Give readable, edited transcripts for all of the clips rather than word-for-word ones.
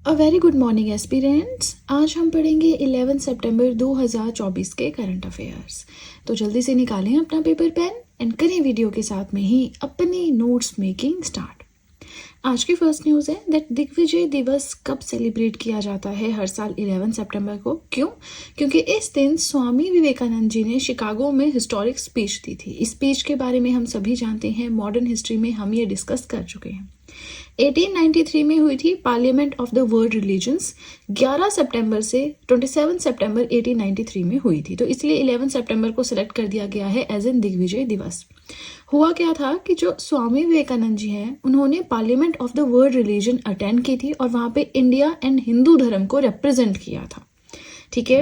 A very good morning aspirants. आज हम पढ़ेंगे 11 सितंबर 2024 के करंट अफेयर्स। तो जल्दी से निकालें अपना पेपर पेन एंड करें वीडियो के साथ में ही अपनी नोट्स मेकिंग स्टार्ट। आज की फर्स्ट न्यूज़ है दैट दिग्विजय दिवस कब सेलिब्रेट किया जाता है हर साल 11 सितंबर को। क्यों? क्योंकि इस दिन स्वामी विवेकानंद जी ने शिकागो में हिस्टोरिक स्पीच दी थी। इस स्पीच के बारे में हम सभी जानते हैं, मॉडर्न हिस्ट्री में हम ये डिस्कस कर चुके हैं। 1893 में हुई थी parliament of the world religions. 11 सितंबर से 27 सितंबर 1893 में हुई थी, तो इसलिए 11 सितंबर को सिलेक्ट कर दिया गया है एज एन दिग्विजय दिवस। हुआ क्या था कि जो स्वामी विवेकानंद जी हैं उन्होंने parliament of the world religion attend की थी और वहां पे इंडिया एंड हिंदू धर्म को रिप्रेजेंट किया था। ठीक है,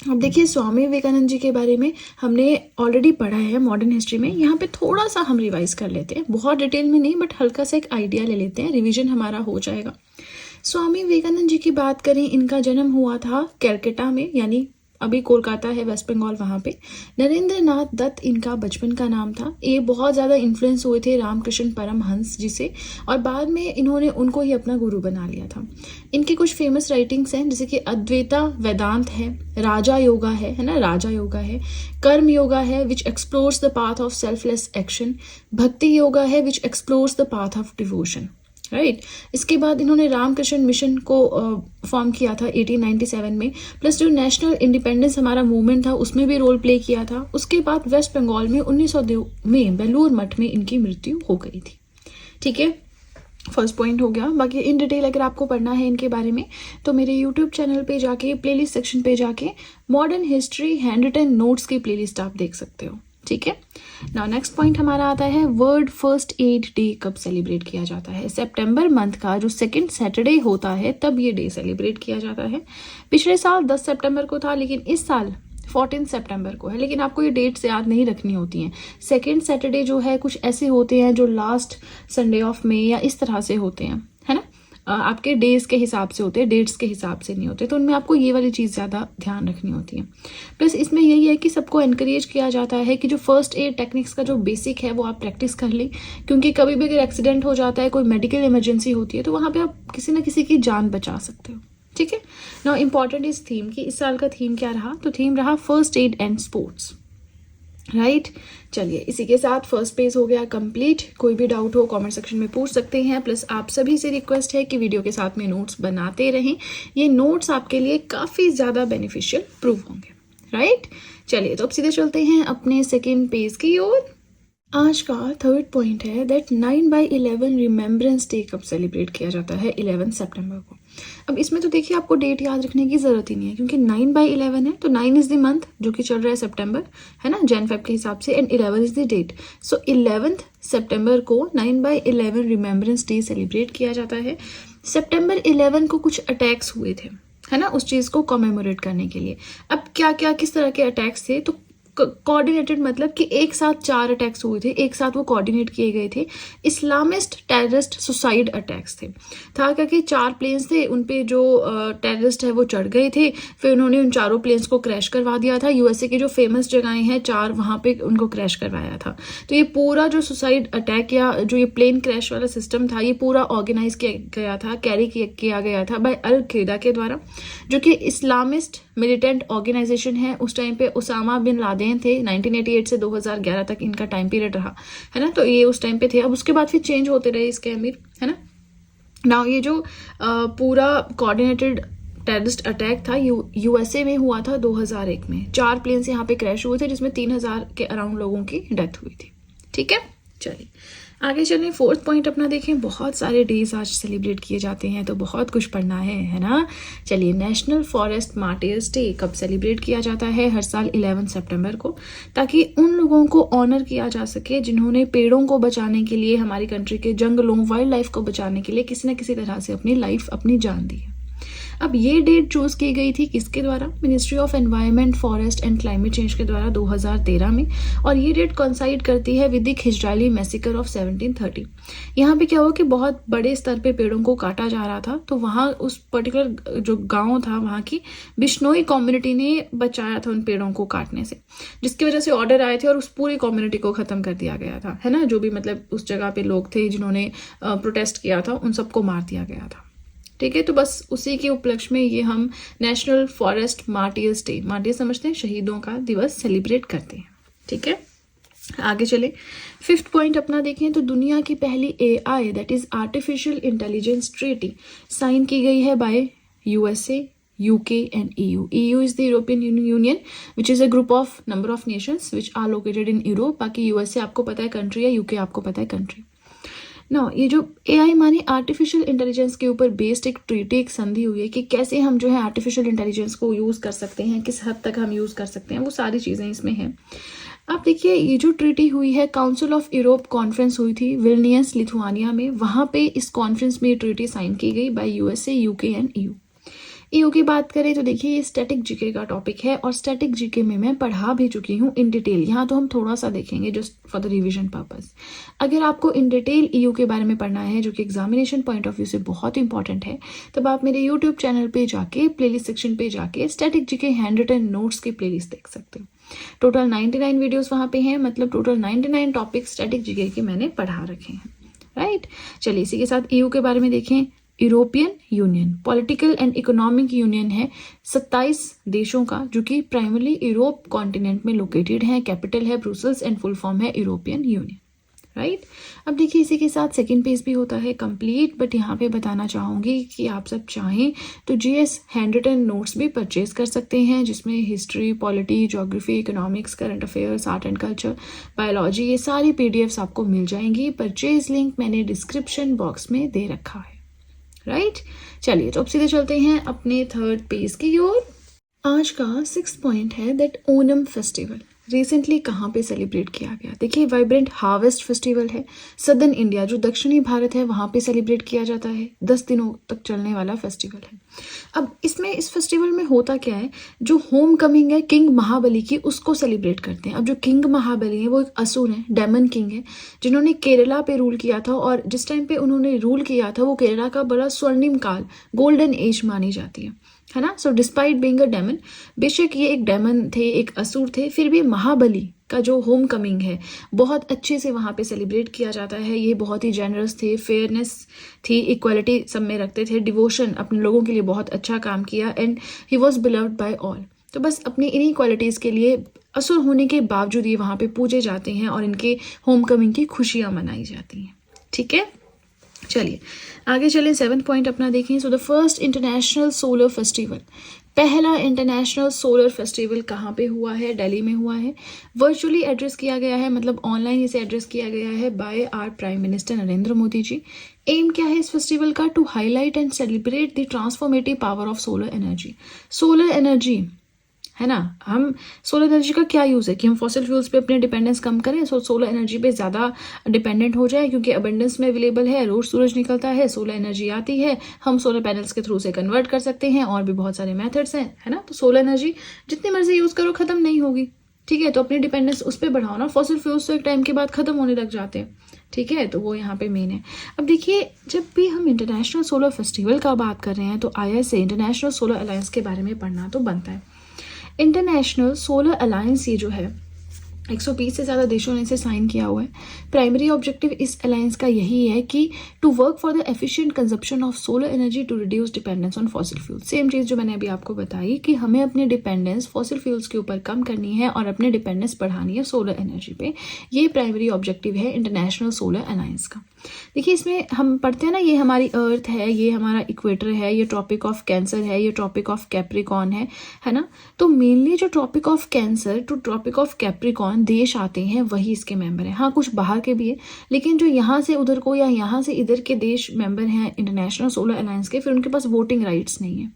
अब देखिए स्वामी विवेकानंद जी के बारे में हमने ऑलरेडी पढ़ा है मॉडर्न हिस्ट्री में। यहाँ पे थोड़ा सा हम रिवाइज कर लेते हैं, बहुत डिटेल में नहीं बट हल्का सा एक आइडिया ले लेते हैं, रिवीजन हमारा हो जाएगा। स्वामी विवेकानंद जी की बात करें, इनका जन्म हुआ था कलकत्ता में, यानी अभी कोलकाता है वेस्ट बंगाल, वहाँ पे। नरेंद्र नाथ दत्त इनका बचपन का नाम था। ये बहुत ज़्यादा इन्फ्लुएंस हुए थे रामकृष्ण परमहंस जी से और बाद में इन्होंने उनको ही अपना गुरु बना लिया था। इनके कुछ फेमस राइटिंग्स हैं जैसे कि अद्वैता वेदांत है, राजा योगा है ना, राजा योगा है, कर्म योगा है which explores the path of selfless action, bhakti yoga है which explores the path of devotion. Right, इसके बाद इन्होंने रामकृष्ण मिशन को फॉर्म किया था 1897 में, प्लस जो नेशनल इंडिपेंडेंस हमारा मूवमेंट था उसमें भी रोल प्ले किया था। उसके बाद वेस्ट बंगाल में 1902 में बेलूर मठ में इनकी मृत्यु हो गई थी। ठीक है, फर्स्ट पॉइंट हो गया। बाकी इन डिटेल अगर आपको पढ़ना है इनके बारे में तो मेरे यूट्यूब चैनल पे जाके प्लेलिस्ट सेक्शन पे जाके modern history hand written notes की प्लेलिस्ट आप देख सकते हो। ठीक है, नाउ नेक्स्ट पॉइंट हमारा आता है वर्ल्ड फर्स्ट एड डे कब सेलिब्रेट किया जाता है। सितंबर मंथ का जो सेकंड सैटरडे होता है तब ये डे सेलिब्रेट किया जाता है। पिछले साल 10 सितंबर को था लेकिन इस साल 14 सितंबर को है, लेकिन आपको ये डेट्स याद नहीं रखनी होती हैं। सेकंड सैटरडे जो है कुछ ऐसे होते हैं जो लास्ट संडे ऑफ मे या इस तरह से होते हैं, है ना, आपके डेज के हिसाब से होते हैं, डेट्स के हिसाब से नहीं होते, तो उनमें आपको ये वाली चीज़ ज़्यादा ध्यान रखनी होती है। प्लस इसमें यही है कि सबको एनकरेज किया जाता है कि जो फर्स्ट एड टेक्निक्स का जो बेसिक है वो आप प्रैक्टिस कर लें, क्योंकि कभी भी अगर एक्सीडेंट हो जाता है, कोई मेडिकल इमरजेंसी होती है तो वहाँ पे आप किसी ना किसी की जान बचा सकते हो। ठीक है, नाउ इंपॉर्टेंट इस थीम की, इस साल का थीम क्या रहा, तो थीम रहा first aid and sports. Right, चलिए इसी के साथ फर्स्ट पेज हो गया कंप्लीट। कोई भी डाउट हो कमेंट सेक्शन में पूछ सकते हैं। प्लस आप सभी से रिक्वेस्ट है कि वीडियो के साथ में नोट्स बनाते रहें, ये नोट्स आपके लिए काफ़ी ज़्यादा बेनिफिशियल प्रूव होंगे। राइट, चलिए तो अब सीधे चलते हैं अपने सेकेंड पेज की ओर। आज का थर्ड पॉइंट है दैट 9/11 रिमेम्बरेंस डे कब सेलिब्रेट किया जाता है 11 सितंबर को। अब इसमें तो देखिए आपको डेट याद रखने की जरूरत ही नहीं है, क्योंकि 9/11 है तो 9 इज द मंथ जो कि चल रहा है सितंबर, है ना, जैन फेब के हिसाब से, एंड 11 इज द डेट। सो 11 सितंबर को 9/11 रिमेम्बरेंस डे सेलिब्रेट किया जाता है। सितंबर 11 को कुछ अटैक्स हुए थे, है ना, उस चीज को कॉमेमोरेट करने के लिए। अब क्या क्या किस तरह के अटैक्स थे, तो कोऑर्डिनेटेड मतलब कि एक साथ 4 अटैक्स हुए थे, एक साथ वो कोऑर्डिनेट किए गए थे। इस्लामिस्ट टेररिस्ट सुसाइड अटैक्स थे। था क्या कि 4 प्लेन्स थे, उन पे जो टेररिस्ट है वो चढ़ गए थे, फिर उन्होंने उन चारों प्लेन्स को क्रैश करवा दिया था। यूएसए की जो फेमस जगहें हैं 4, वहाँ पे उनको क्रैश करवाया था। तो ये पूरा जो सुसाइड अटैक या जो ये प्लेन क्रैश वाला सिस्टम था, ये पूरा ऑर्गेनाइज किया गया था, कैरी किया गया था बाय अल कायदा के द्वारा, जो कि इस्लामिस्ट मिलिटेंट ऑर्गेनाइजेशन है। उस टाइम पे उसामा बिन लादेन थे। 1988 से 2011 तक इनका टाइम पीरियड रहा, है ना, तो ये उस टाइम पे थे। अब उसके बाद फिर चेंज होते रहे इसके अमीर, है ना। नाउ ये जो पूरा कोऑर्डिनेटेड टेररिस्ट अटैक था यूएसए में हुआ था 2001 में। 4 प्लेन्स यहाँ पे क्रैश हुए थे जिसमें 3000 के अराउंड लोगों की डेथ हुई थी। ठीक है, चलिए आगे चलें। फोर्थ पॉइंट अपना देखें। बहुत सारे डेज आज सेलिब्रेट किए जाते हैं तो बहुत कुछ पढ़ना है ना। चलिए, नेशनल फॉरेस्ट मार्टियर्स डे कब सेलिब्रेट किया जाता है हर साल 11 सितंबर को, ताकि उन लोगों को ऑनर किया जा सके जिन्होंने पेड़ों को बचाने के लिए, हमारी कंट्री के जंगलों, वाइल्ड लाइफ को बचाने के लिए किसी न किसी तरह से अपनी लाइफ, अपनी जान दी है। अब ये डेट चूज की गई थी किसके द्वारा, ministry of environment, forest and climate change के द्वारा 2013 में, और ये डेट कोइंसाइड करती है विद द हिजराली मैसेकर ऑफ 1730। यहाँ पे क्या हुआ कि बहुत बड़े स्तर पे पेड़ों को काटा जा रहा था, तो वहाँ उस पर्टिकुलर जो गांव था वहाँ की बिश्नोई कम्युनिटी ने बचाया था उन पेड़ों को काटने से, जिसकी वजह से ऑर्डर आए थे और उस पूरी कम्युनिटी को खत्म कर दिया गया था, है ना। जो भी मतलब उस जगह पे लोग थे जिन्होंने प्रोटेस्ट किया था उन सबको मार दिया गया था। ठीक है। तो बस उसी के उपलक्ष्य में ये हम national forest martyrs day, martyr समझते हैं शहीदों का दिवस, सेलिब्रेट करते हैं। ठीक है, आगे चले। 5th पॉइंट अपना देखें तो दुनिया की पहली AI that is artificial intelligence treaty sign की गई है by USA, UK and EU. EU is the European Union which is a group of number of nations which are located in Europe. बाकी USA आपको पता है country है, UK आपको पता है कंट्री। ना ये जो AI मानी आर्टिफिशियल इंटेलिजेंस के ऊपर बेस्ड एक ट्रीटी, एक संधि हुई है कि कैसे हम जो है आर्टिफिशियल इंटेलिजेंस को यूज़ कर सकते हैं, किस हद तक हम यूज़ कर सकते हैं, वो सारी चीज़ें इसमें हैं। आप देखिए ये जो ट्रीटी हुई है, काउंसिल ऑफ यूरोप कॉन्फ्रेंस हुई थी विल्नियस लिथुआनिया में, वहाँ पे इस कॉन्फ्रेंस में ये ट्रीटी साइन की गई by USA, UK and EU। EU की बात करें तो देखिए ये स्टैटिक जीके का टॉपिक है और स्टैटिक जीके में मैं पढ़ा भी चुकी हूँ इन डिटेल। यहाँ तो हम थोड़ा सा देखेंगे just for the revision purpose. अगर आपको इन डिटेल EU के बारे में पढ़ना है जो कि एग्जामिनेशन पॉइंट ऑफ व्यू से बहुत इंपॉर्टेंट है, तब आप मेरे यूट्यूब चैनल पे जाके प्लेलिस्ट सेक्शन पे जाके static GK hand written notes की प्लेलिस्ट देख सकते हो। टोटल 99 वीडियोस वहाँ पे हैं, मतलब टोटल 99 टॉपिक स्टैटिक जीके के मैंने पढ़ा रखे हैं, राइट। चलिए इसी के साथ EU के बारे में देखें। European union political and economic union है 27 देशों का, जो कि प्राइमरली यूरोप कॉन्टिनेंट में लोकेटेड है। कैपिटल है ब्रुसेल्स एंड फुल फॉर्म है यूरोपियन यूनियन, राइट। अब देखिए इसी के साथ सेकंड पेज भी होता है कंप्लीट, बट यहाँ पे बताना चाहूँगी कि आप सब चाहें तो GS हैंड रिटन नोट्स भी परचेज कर सकते हैं, जिसमें history, polity, geography, economics, current affairs, art and culture, biology, ये सारी PDFs आपको मिल जाएंगी। परचेज लिंक मैंने डिस्क्रिप्शन बॉक्स में दे रखा है, राइट। चलिए तो अब सीधे चलते हैं अपने 3rd पेज की ओर। आज का 6th पॉइंट है दैट ओनम फेस्टिवल रिसेंटली कहाँ पे सेलिब्रेट किया गया। देखिए वाइब्रेंट हार्वेस्ट फेस्टिवल है, सदर्न इंडिया जो दक्षिणी भारत है वहाँ पे सेलिब्रेट किया जाता है। 10 दिनों तक चलने वाला फेस्टिवल है। अब इसमें इस फेस्टिवल में होता क्या है, जो होम कमिंग है किंग महाबली की, उसको सेलिब्रेट करते हैं। अब जो किंग महाबली है वो एक असुर है, डेमन किंग है, जिन्होंने केरला पे रूल किया था, और जिस टाइम पे उन्होंने रूल किया था वो केरला का बड़ा स्वर्णिम काल, गोल्डन एज मानी जाती है ना। So despite being a demon, बेशक ये एक डेमन थे, एक असुर थे, फिर भी महाबली का जो होम कमिंग है बहुत अच्छे से वहाँ पे सेलिब्रेट किया जाता है। ये बहुत ही जेनरस थे, फेयरनेस थी, इक्वालिटी सब में रखते थे, डिवोशन, अपने लोगों के लिए बहुत अच्छा काम किया, and he was beloved by all. तो बस अपनी इन्हीं क्वालिटीज़ के लिए असुर होने के बावजूद ये वहाँ पे पूजे जाते हैं और इनके होम कमिंग की खुशियाँ मनाई जाती हैं, ठीक है। चलिए आगे चलें, 7th पॉइंट अपना देखें। So the first international solar festival, पहला इंटरनेशनल सोलर फेस्टिवल कहाँ पे हुआ है, दिल्ली में हुआ है। वर्चुअली एड्रेस किया गया है, मतलब ऑनलाइन इसे एड्रेस किया गया है by our prime minister Narendra Modi ji. Aim क्या है इस फेस्टिवल का, to highlight and celebrate the transformative power of solar energy. Solar energy है ना, हम सोलर एनर्जी का क्या यूज़ है कि हम फॉसिल फ्यूल्स पे अपने डिपेंडेंस कम करें, सोलर एनर्जी पे ज़्यादा डिपेंडेंट हो जाए, क्योंकि अबंडेंस में अवेलेबल है, रोज सूरज निकलता है, सोलर एनर्जी आती है, हम सोलर पैनल्स के थ्रू से कन्वर्ट कर सकते हैं, और भी बहुत सारे मेथड्स हैं, है ना। तो सोलर एनर्जी जितनी मर्जी यूज़ करो ख़त्म नहीं होगी, ठीक है। तो अपनी डिपेंडेंस उस पर बढ़ाओ ना, फॉसिल फ्यूल्स तो एक टाइम के बाद ख़त्म होने लग जाते हैं, ठीक है। तो वो यहाँ पे मेन है। अब देखिए जब भी हम इंटरनेशनल सोलर फेस्टिवल का बात कर रहे हैं तो ISA इंटरनेशनल सोलर अलायंस के बारे में पढ़ना तो बनता है। इंटरनेशनल सोलर अलायंस ये जो है 120 से ज़्यादा देशों ने इसे साइन किया हुआ है। प्राइमरी ऑब्जेक्टिव इस अलायंस का यही है कि to work for the efficient consumption of solar energy to reduce dependence on fossil fuels. Same चीज़ जो मैंने अभी आपको बताई कि हमें अपनी डिपेंडेंस फॉसिल फ्यूल्स के ऊपर कम करनी है और अपनी डिपेंडेंस बढ़ानी है सोलर एनर्जी पे। ये प्राइमरी ऑब्जेक्टिव है इंटरनेशनल सोलर अलायंस का। देखिए इसमें हम पढ़ते हैं ना, ये हमारी अर्थ है, ये हमारा इक्वेटर है, ये ट्रॉपिक ऑफ कैंसर है, ये ट्रॉपिक ऑफ कैप्रिकॉन है ना। तो मेनली जो tropic of cancer to tropic of capricorn देश आते हैं वही इसके मेंबर हैं। हाँ कुछ बाहर के भी है, लेकिन जो यहाँ से उधर को या यहाँ से इधर के देश मेंबर हैं इंटरनेशनल सोलर अलायंस के, फिर उनके पास वोटिंग राइट्स नहीं है,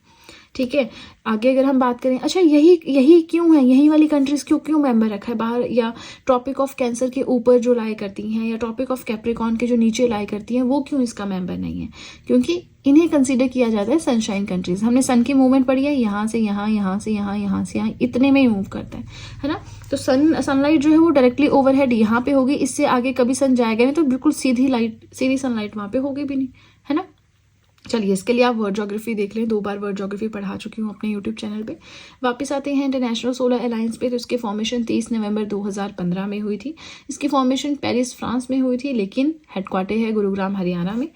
ठीक है। आगे अगर हम बात करें, अच्छा यही क्यों है, यही वाली कंट्रीज क्यों मेंबर रखा है बाहर, या ट्रॉपिक ऑफ कैंसर के ऊपर जो लाई करती हैं या ट्रॉपिक ऑफ कैप्रिकॉन के जो नीचे लाई करती हैं वो क्यों इसका मेंबर नहीं है, क्योंकि इन्हें कंसीडर किया जाता है सनशाइन कंट्रीज। हमने सन की मूवमेंट पढ़ी है, यहाँ से यहाँ, यहाँ से यहाँ, यहाँ से यहाँ, इतने में ही मूव करता है ना। तो सनलाइट जो है वो डायरेक्टली ओवरहेड यहाँ पे होगी, इससे आगे कभी सन जाएगा नहीं, तो बिल्कुल सीधी सनलाइट वहाँ पे होगी भी नहीं, है ना। चलिए इसके लिए आप वर्ड ज्योग्राफी देख लें, 2 बार वर्ड ज्योग्राफी पढ़ा चुकी हूँ अपने यूट्यूब चैनल पे। वापस आते हैं इंटरनेशनल सोलर अलायंस पे। तो इसकी फॉर्मेशन 30 नवंबर 2015 में हुई थी। इसकी फॉर्मेशन पेरिस फ्रांस में हुई थी, लेकिन हेडक्वार्टर है गुरुग्राम हरियाणा में।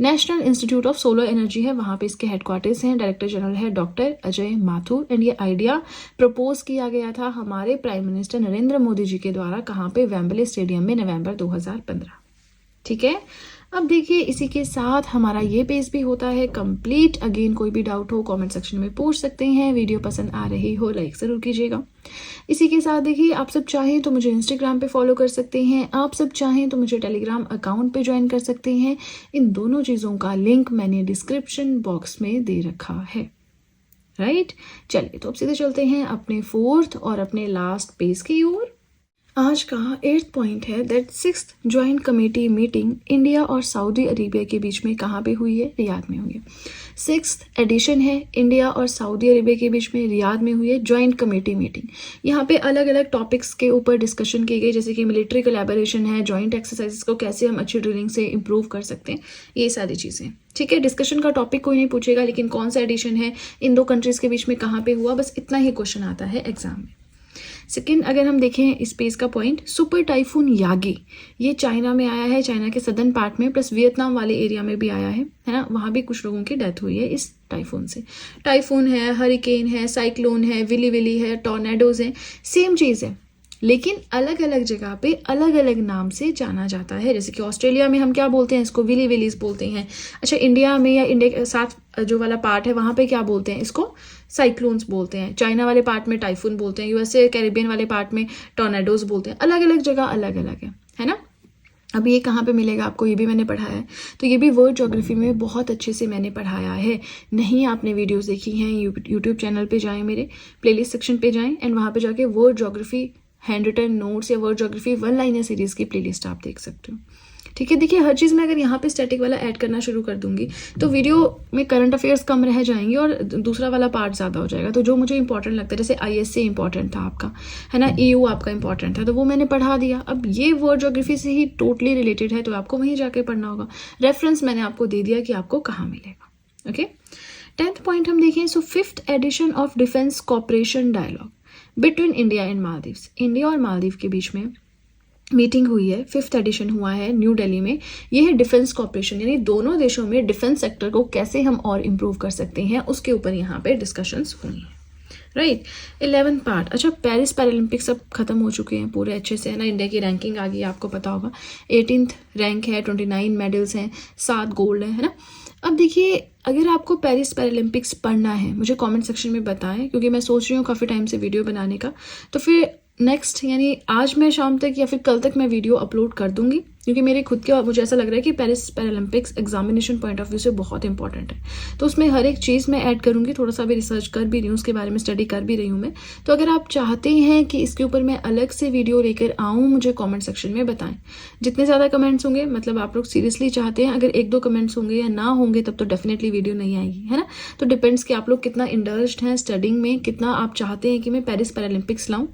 National institute of solar energy है, वहाँ पे इसके हेडक्वार्टर्स हैं, डायरेक्टर जनरल है डॉक्टर अजय माथुर। एंड ये आइडिया प्रपोज किया गया था हमारे प्राइम मिनिस्टर नरेंद्र मोदी जी के द्वारा, कहाँ पे, वेम्बले स्टेडियम में, नवंबर 2015। ठीक है, अब देखिए इसी के साथ हमारा ये पेज भी होता है कंप्लीट। अगेन कोई भी डाउट हो कमेंट सेक्शन में पूछ सकते हैं। वीडियो पसंद आ रही हो लाइक ज़रूर कीजिएगा। इसी के साथ देखिए आप सब चाहें तो मुझे इंस्टाग्राम पे फॉलो कर सकते हैं, आप सब चाहें तो मुझे टेलीग्राम अकाउंट पे ज्वाइन कर सकते हैं। इन दोनों चीज़ों का लिंक मैंने डिस्क्रिप्शन बॉक्स में दे रखा है। राइट, चलिए तो अब सीधे चलते हैं अपने फोर्थ और अपने लास्ट पेज की ओर। आज का 8th पॉइंट है that 6th joint committee meeting India और सऊदी अरेबिया के बीच में कहाँ पे हुई है, रियाद में हुई है। 6th एडिशन है इंडिया और सऊदी अरेबिया के बीच में, रियाद में हुई है ज्वाइंट कमेटी मीटिंग। यहाँ पे अलग अलग टॉपिक्स के ऊपर डिस्कशन की गई, जैसे कि मिलिट्री कोलैबोरेशन है, ज्वाइंट एक्सरसाइजेस को कैसे हम अच्छी ड्रिलिंग से इंप्रूव कर सकते हैं, ये सारी चीज़ें। ठीक है, डिस्कशन का टॉपिक कोई नहीं पूछेगा, लेकिन कौन सा एडिशन है, इन दो कंट्रीज़ के बीच में कहाँ पे हुआ, बस इतना ही क्वेश्चन आता है एग्जाम में। सेकेंड, अगर हम देखें इस पेज का पॉइंट, सुपर टाइफून यागी, ये चाइना में आया है, चाइना के सदर्न पार्ट में, प्लस वियतनाम वाले एरिया में भी आया है ना, वहाँ भी कुछ लोगों की डेथ हुई है इस टाइफून से। टाइफून है, हरिकेन है, साइक्लोन है, विली विली है, टॉर्नेडोज है, सेम चीज़ है, लेकिन अलग अलग जगह पे अलग अलग नाम से जाना जाता है। जैसे कि ऑस्ट्रेलिया में हम क्या बोलते हैं, इसको विली विलीज बोलते हैं। अच्छा, इंडिया में या इंडिया के साथ जो वाला पार्ट है वहाँ पे क्या बोलते हैं, इसको साइक्लोन्स बोलते हैं। चाइना वाले पार्ट में टाइफून बोलते हैं, यूएसए कैरिबियन वाले पार्ट में टॉर्नेडोज बोलते हैं। अलग अलग जगह अलग अलग है ना। अब ये कहाँ पे मिलेगा आपको, ये भी मैंने पढ़ाया है, तो ये भी वर्ल्ड ज्योग्राफी में बहुत अच्छे से मैंने पढ़ाया है। नहीं आपने वीडियोस देखी हैं, यूट्यूब चैनल पे जाएं, मेरे प्लेलिस्ट सेक्शन पे जाएं एंड वहाँ पे जाके world geography hand written notes या world geography one liner series की प्लेलिस्ट आप देख सकते हो। ठीक है, देखिए हर चीज़ में अगर यहाँ पे स्टैटिक वाला ऐड करना शुरू कर दूंगी तो वीडियो में करंट अफेयर्स कम रह जाएंगे और दूसरा वाला पार्ट ज़्यादा हो जाएगा। तो जो मुझे इंपॉर्टेंट लगता है, जैसे ISA इंपॉर्टेंट था आपका, है ना, EU आपका इंपॉर्टेंट था, तो वो मैंने पढ़ा दिया। अब ये वर्ल्ड ज्योग्राफी से ही टोटली रिलेटेड है, तो आपको वहीं जाके पढ़ना होगा। रेफरेंस मैंने आपको दे दिया कि आपको कहाँ मिलेगा। ओके, 10th पॉइंट हम देखें, so 5th edition of defence cooperation dialogue between India and Maldives, India और मालदीव के बीच में मीटिंग हुई है, 5th एडिशन हुआ है न्यू दिल्ली में। ये है डिफेंस कॉपरेशन, यानी दोनों देशों में डिफेंस सेक्टर को कैसे हम और इम्प्रूव कर सकते हैं, उसके ऊपर यहाँ पे डिस्कशंस हुई हैं। Right, 11th part. अच्छा, पेरिस पैरालंपिक्स अब खत्म हो चुके हैं पूरे अच्छे से, है ना। इंडिया की रैंकिंग आ गई, आपको पता होगा 18th रैंक है, 29 मेडल्स हैं, 7 गोल्ड है ना। अब देखिए, अगर आपको पेरिस पैरालंपिक्स पढ़ना है, मुझे कमेंट सेक्शन में बताएं, क्योंकि मैं सोच रही हूँ काफ़ी टाइम से वीडियो बनाने का। तो फिर नेक्स्ट यानी आज मैं शाम तक या फिर कल तक मैं वीडियो अपलोड कर दूंगी, क्योंकि मेरे खुद के, मुझे ऐसा लग रहा है कि Paris Paralympics examination point of view से बहुत इंपॉर्टेंट है। तो उसमें हर एक चीज़ मैं ऐड करूंगी, थोड़ा सा भी रिसर्च कर भी रही हूँ, उसके बारे में स्टडी कर भी रही हूँ मैं। तो अगर आप चाहते हैं कि इसके ऊपर मैं अलग से वीडियो लेकर आऊँ, मुझे कॉमेंट सेक्शन में बताएं। जितने ज़्यादा कमेंट्स होंगे, मतलब आप लोग सीरियसली चाहते हैं, अगर 1-2 कमेंट्स होंगे या ना होंगे तब तो डेफिनेटली वीडियो नहीं आएगी, है ना। तो डिपेंड्स कि आप लोग कितना इंडल्ज्ड हैं स्टडिंग में, कितना आप चाहते हैं कि मैं पेरिस पैरालंपिक्स लाऊं।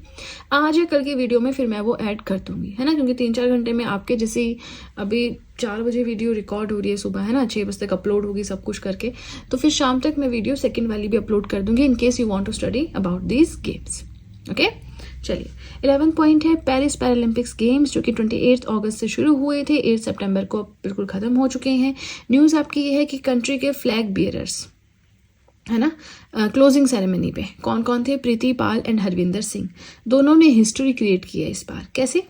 आज या कल की वीडियो में फिर मैं वो ऐड कर दूंगी, है ना, क्योंकि 3-4 घंटे में आपके जैसे अभी 4 बजे वीडियो रिकॉर्ड हो रही है सुबह, है ना, 6 बजे तक अपलोड होगी सब कुछ करके, तो फिर शाम तक मैं वीडियो सेकंड वाली भी अपलोड कर दूंगी in case you want to study about these games. Okay, चलिए 11th पॉइंट है पेरिस पैरालंपिक्स गेम्स, जो कि 28 अगस्त से शुरू हुए थे, 8 सितंबर को बिल्कुल खत्म हो चुके हैं। न्यूज़ आपकी ये है कि कंट्री के फ्लैग बियरर्स, है ना, क्लोजिंग सेरेमनी पे कौन कौन थे, प्रीति पाल एंड हरविंदर सिंह, दोनों ने हिस्ट्री क्रिएट की है इस बार। कैसे?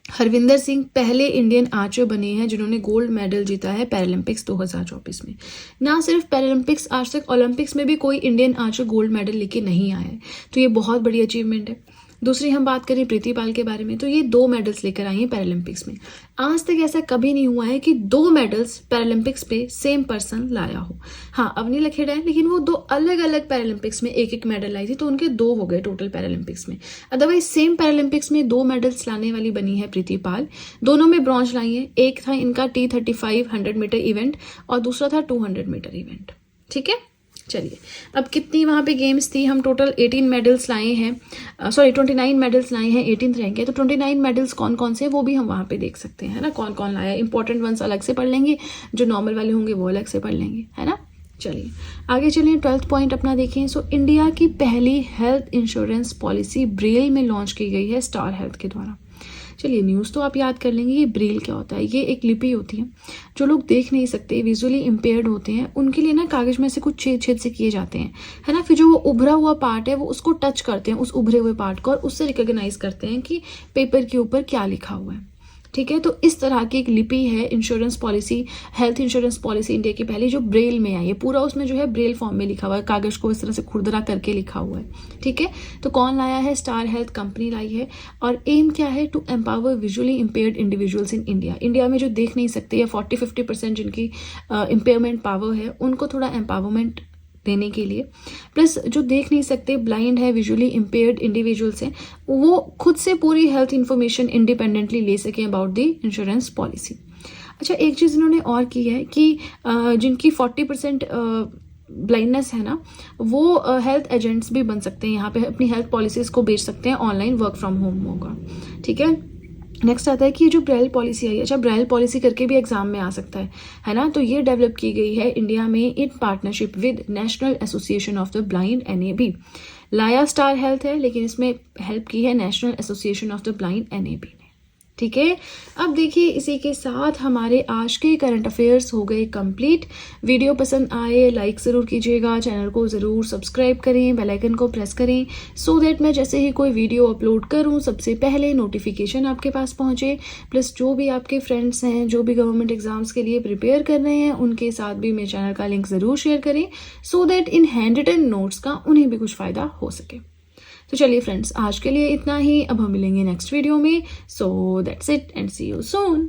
हरविंदर सिंह पहले इंडियन आर्चर बने हैं जिन्होंने गोल्ड मेडल जीता है पैरालंपिक्स 2024 में। ना सिर्फ पैरालंपिक्स, आज तक ओलंपिक्स में भी कोई इंडियन आर्चर गोल्ड मेडल लेके नहीं आया है, तो ये बहुत बड़ी अचीवमेंट है। दूसरी हम बात करें प्रीति पाल के बारे में, तो ये 2 मेडल्स लेकर आई हैं पैरालंपिक्स में। आज तक ऐसा कभी नहीं हुआ है कि 2 मेडल्स पैरालंपिक्स पे सेम पर्सन लाया हो। हाँ, अवनी लखेड़ा है, लेकिन वो 2 अलग अलग पैरालंपिक्स में 1-1 मेडल लाई थी, तो उनके 2 हो गए टोटल पैरालंपिक्स में। अदरवाइज सेम पैरालंपिक्स में 2 मेडल्स लाने वाली बनी है प्रीति पाल। दोनों में ब्रॉन्ज लाई है, एक था इनका T35 100 मीटर इवेंट और दूसरा था 200 मीटर इवेंट। ठीक है, चलिए अब कितनी वहाँ पे गेम्स थी, हम टोटल 18 मेडल्स लाए हैं, 29 मेडल्स लाए हैं, 18th रैंक है। तो 29 मेडल्स कौन कौन से वो भी हम वहाँ पे देख सकते हैं, है ना, कौन कौन लाया है। इंपॉर्टेंट वंस अलग से पढ़ लेंगे, जो नॉर्मल वाले होंगे वो अलग से पढ़ लेंगे, है ना। चलिए आगे चलिए, 12th पॉइंट अपना देखें। सो इंडिया की पहली हेल्थ इंश्योरेंस पॉलिसी ब्रेल में लॉन्च की गई है स्टार हेल्थ के द्वारा। चलिए न्यूज़ तो आप याद कर लेंगे। ये ब्रेल क्या होता है? ये एक लिपि होती है। जो लोग देख नहीं सकते, विजुअली इम्पेयर्ड होते हैं, उनके लिए ना कागज़ में से कुछ छेद छेद से किए जाते हैं, है ना। फिर जो वो उभरा हुआ पार्ट है वो उसको टच करते हैं, उस उभरे हुए पार्ट को, और उससे रिकॉग्नाइज करते हैं कि पेपर के ऊपर क्या लिखा हुआ है। ठीक है, तो इस तरह की एक लिपि है insurance policy, health insurance policy India की पहली, जो ब्रेल में आई है। पूरा उसमें जो है ब्रेल फॉर्म में लिखा हुआ है, कागज को इस तरह से खुरदरा करके लिखा हुआ है। ठीक है, तो कौन लाया है? स्टार हेल्थ कंपनी लाई है। और एम क्या है? To empower visually impaired individuals in India. India में जो देख नहीं सकते या 40-50% जिनकी इम्पेयरमेंट पावर है, उनको थोड़ा एम्पावरमेंट देने के लिए, प्लस जो देख नहीं सकते, ब्लाइंड है, विजुअली इम्पेयर्ड इंडिविजुअल्स हैं, वो खुद से पूरी हेल्थ इन्फॉर्मेशन इंडिपेंडेंटली ले सकें अबाउट द इंश्योरेंस पॉलिसी। अच्छा, एक चीज़ इन्होंने और की है कि जिनकी 40% ब्लाइंडनेस है ना, वो हेल्थ एजेंट्स भी बन सकते हैं, यहाँ पे अपनी हेल्थ पॉलिसीज़ को बेच सकते हैं, ऑनलाइन वर्क फ्रॉम होम होगा। ठीक है, नेक्स्ट आता है कि ये जो ब्रेल पॉलिसी आई है, अच्छा ब्रेल पॉलिसी करके भी एग्जाम में आ सकता है ना। तो ये डेवलप की गई है इंडिया में in partnership with national association of the blind, NAB। लाया स्टार हेल्थ है, लेकिन इसमें हेल्प की है national association of the blind, NAB ने। ठीक है, अब देखिए इसी के साथ हमारे आज के करंट अफेयर्स हो गए कंप्लीट। वीडियो पसंद आए लाइक ज़रूर कीजिएगा, चैनल को ज़रूर सब्सक्राइब करें, बेल आइकन को प्रेस करें, सो दैट मैं जैसे ही कोई वीडियो अपलोड करूं सबसे पहले नोटिफिकेशन आपके पास पहुंचे। प्लस जो भी आपके फ्रेंड्स हैं जो भी गवर्नमेंट एग्जाम्स के लिए प्रिपेयर कर रहे हैं, उनके साथ भी मेरे चैनल का लिंक ज़रूर शेयर करें, so that in hand written notes का उन्हें भी कुछ फ़ायदा हो सके। तो चलिए फ्रेंड्स, आज के लिए इतना ही। अब हम मिलेंगे नेक्स्ट वीडियो में। So that's it and see you soon.